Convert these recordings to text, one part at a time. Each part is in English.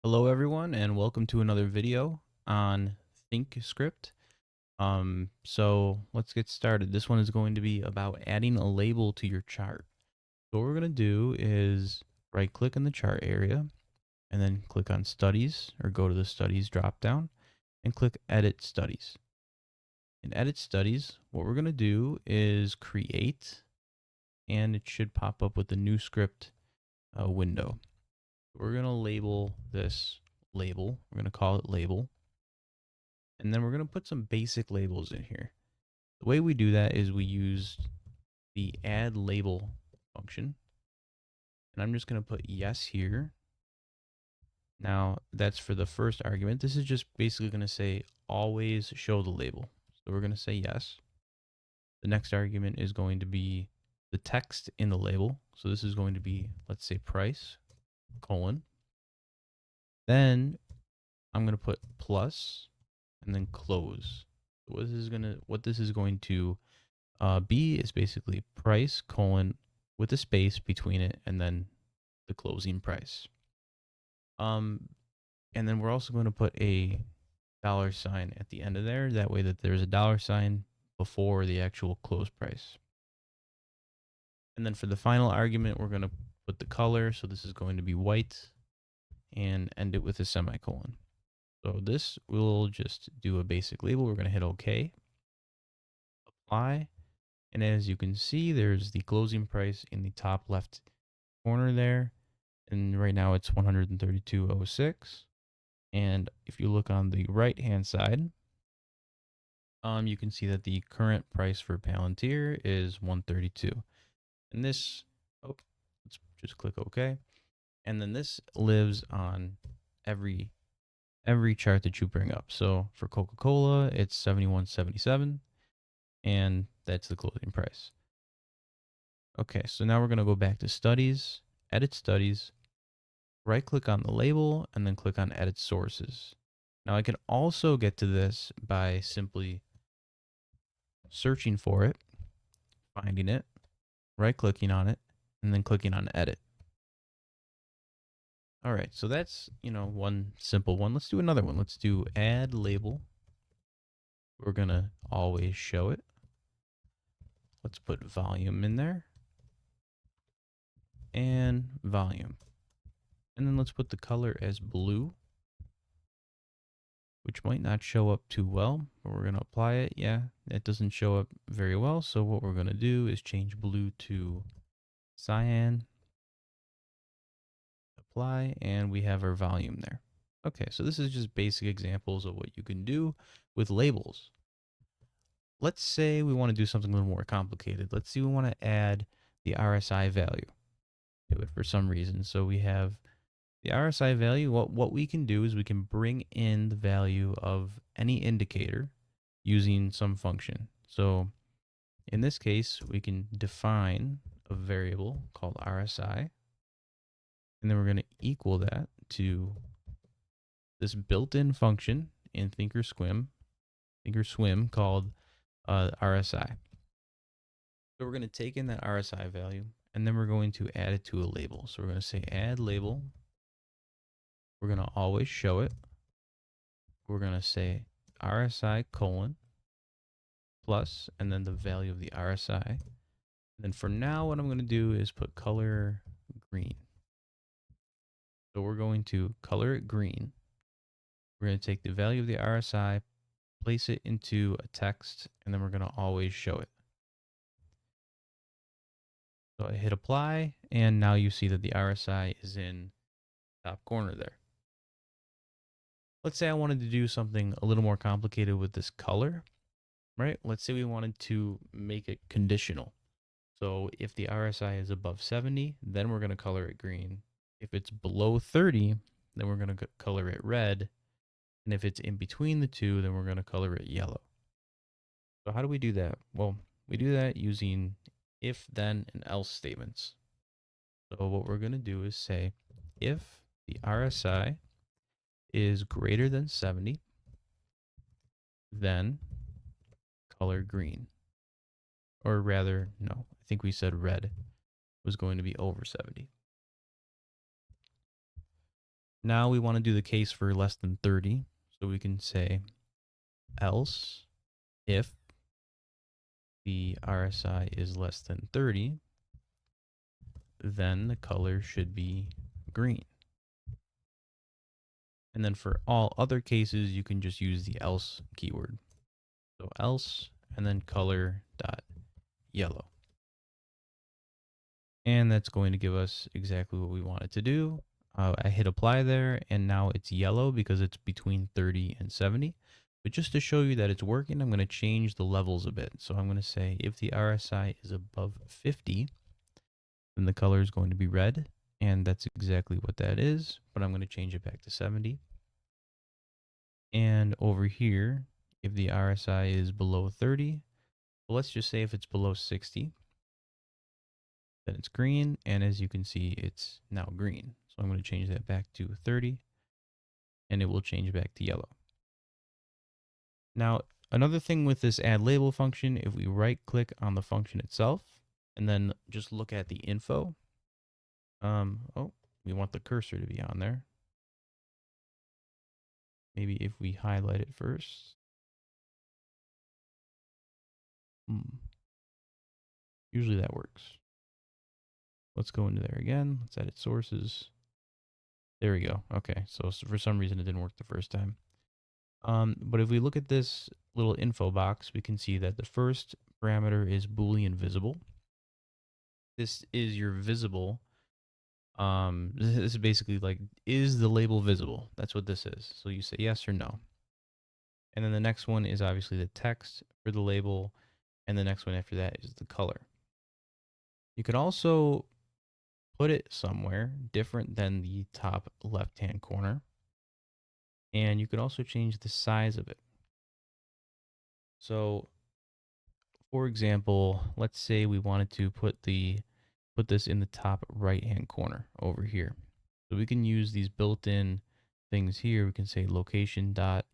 Hello everyone and welcome to another video on Thinkscript. So let's get started. This one is going to be about adding a label to your chart. So what we're going to do is right click in the chart area and then click on studies or go to the studies drop down and click edit studies. In edit studies, what we're going to do is create, and it should pop up with the new script window. We're going to label this label. We're going to call it label. And then we're going to put some basic labels in here. The way we do that is we use the add label function. And I'm just going to put yes here. Now that's for the first argument. This is just basically going to say always show the label. So we're going to say yes. The next argument is going to be the text in the label. So this is going to be, let's say, price, colon. Then I'm going to put plus and then close. What this is going to B is basically price colon with a space between it and then the closing price. And then we're also going to put a $sign at the end of there. That way that there's a $sign before the actual close price. And then for the final argument, we're going to put the color. So this is going to be white and end it with a semicolon. So this will just do a basic label. We're going to hit OK, apply. And as you can see, there's the closing price in the top left corner there. And right now it's 132.06. And if you look on the right hand side, you can see that the current price for Palantir is 132. And this, oh, let's just click OK. And then this lives on every chart that you bring up. So for Coca-Cola, it's 71.77, and that's the closing price. Okay, so now we're going to go back to studies, edit studies, right click on the label, and then click on edit sources. Now I can also get to this by simply searching for it, finding it, right clicking on it, and then clicking on edit. All right, so that's, one simple one. Let's do another one. Let's do add label. We're going to always show it. Let's put volume in there and volume. And then let's put the color as blue, which might not show up too well, but we're going to apply it. Yeah, it doesn't show up very well. So what we're going to do is change blue to cyan, apply, and we have our volume there. Okay, so this is just basic examples of what you can do with labels. Let's say we want to do something a little more complicated. Let's say we want to add the RSI value to it for some reason. So we have the RSI value. What we can do is we can bring in the value of any indicator using some function. So in this case, we can define a variable called RSI, and then we're going to equal that to this built-in function in Thinkorswim called RSI. So we're going to take in that RSI value, and then we're going to add it to a label. So we're going to say add label. We're going to always show it. We're going to say RSI colon plus, and then the value of the RSI. And then for now, what I'm going to do is put color green. So we're going to color it green. We're going to take the value of the RSI, place it into a text, and then we're going to always show it. So I hit apply, and now you see that the RSI is in the top corner there. Let's say I wanted to do something a little more complicated with this color, right? Let's say we wanted to make it conditional. So if the RSI is above 70, then we're going to color it green. If it's below 30, then we're going to color it red. And if it's in between the two, then we're going to color it yellow. So how do we do that? Well, we do that using if, then, and else statements. So what we're going to do is say if the RSI is greater than 70, then color green. Or rather, no, I think we said red was going to be over 70. Now we want to do the case for less than 30. So we can say else if the RSI is less than 30, then the color should be green. And then for all other cases, you can just use the else keyword. So else and then color dot yellow. And that's going to give us exactly what we want it to do. I hit apply there, and now it's yellow because it's between 30 and 70. But just to show you that it's working, I'm going to change the levels a bit. So I'm going to say if the RSI is above 50, then the color is going to be red. And that's exactly what that is. But I'm going to change it back to 70. And over here, if the RSI is below 30, well, let's just say if it's below 60, then it's green. And as you can see, it's now green. So I'm going to change that back to 30, and it will change back to yellow. Now, another thing with this add label function, if we right click on the function itself and then just look at the info, we want the cursor to be on there. Maybe if we highlight it first. Usually that works. Let's go into there again. Let's edit sources. There we go. Okay, so for some reason it didn't work the first time. But if we look at this little info box, we can see that the first parameter is Boolean visible. This is your visible. This is basically like, is the label visible? That's what this is. So you say yes or no. And then the next one is obviously the text for the label. And the next one after that is the color. You could also put it somewhere different than the top left-hand corner. And you could also change the size of it. So for example, let's say we wanted to put this in the top right-hand corner over here. So we can use these built-in things here. We can say location dot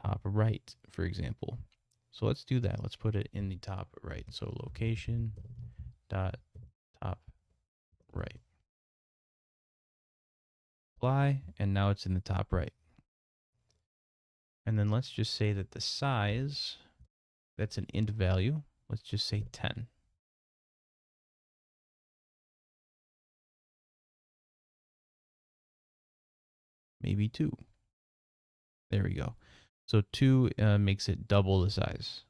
top right, for example. So let's do that. Let's put it in the top right. So location dot top right. Apply, and now it's in the top right. And then let's just say that the size, that's an int value. Let's just say 10. Maybe 2. There we go. So 2 makes it double the size.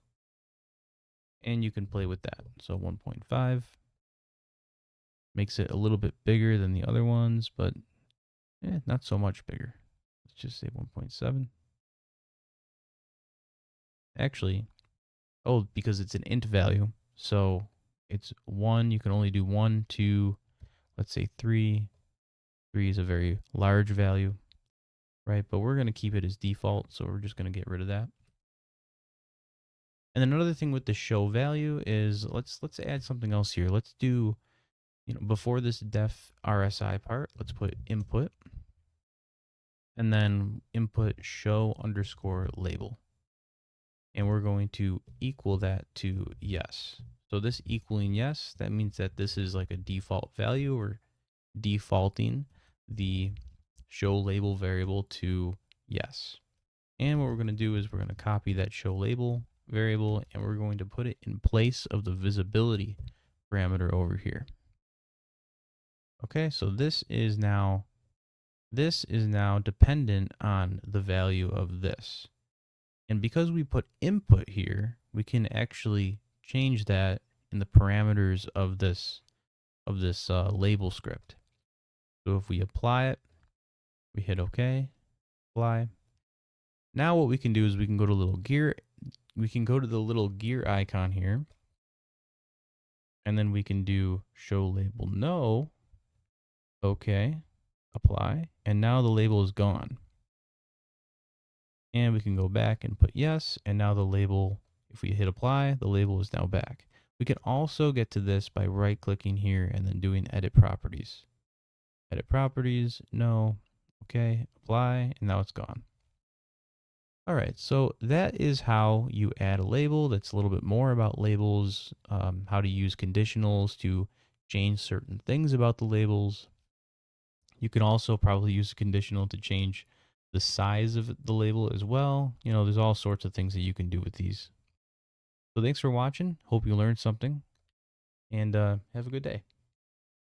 And you can play with that. So 1.5 makes it a little bit bigger than the other ones, but not so much bigger. Let's just say 1.7. Actually, because it's an int value. So it's 1. You can only do 1, 2, let's say 3. 3 is a very large value, right? But we're going to keep it as default. So we're just going to get rid of that. And then another thing with the show value is let's add something else here. Let's do, before this def RSI part, let's put input and then input show underscore label. And we're going to equal that to yes. So this equaling yes, that means that this is like a default value. Or defaulting the show label variable to yes. And what we're going to do is we're going to copy that show label variable and we're going to put it in place of the visibility parameter over here. Okay, so this is now dependent on the value of this. And because we put input here, we can actually change that in the parameters of this label script. So if we apply it, we hit OK, apply. Now what we can do is we can go to the little gear icon here, and then we can do show label no, OK, apply, and now the label is gone. And we can go back and put yes, and now the label, if we hit apply, the label is now back. We can also get to this by right-clicking here and then doing edit properties. Edit properties, no, okay, apply, and now it's gone. All right, so that is how you add a label. That's a little bit more about labels, how to use conditionals to change certain things about the labels. You can also probably use a conditional to change the size of the label as well. You know, there's all sorts of things that you can do with these. So thanks for watching. Hope you learned something, and have a good day.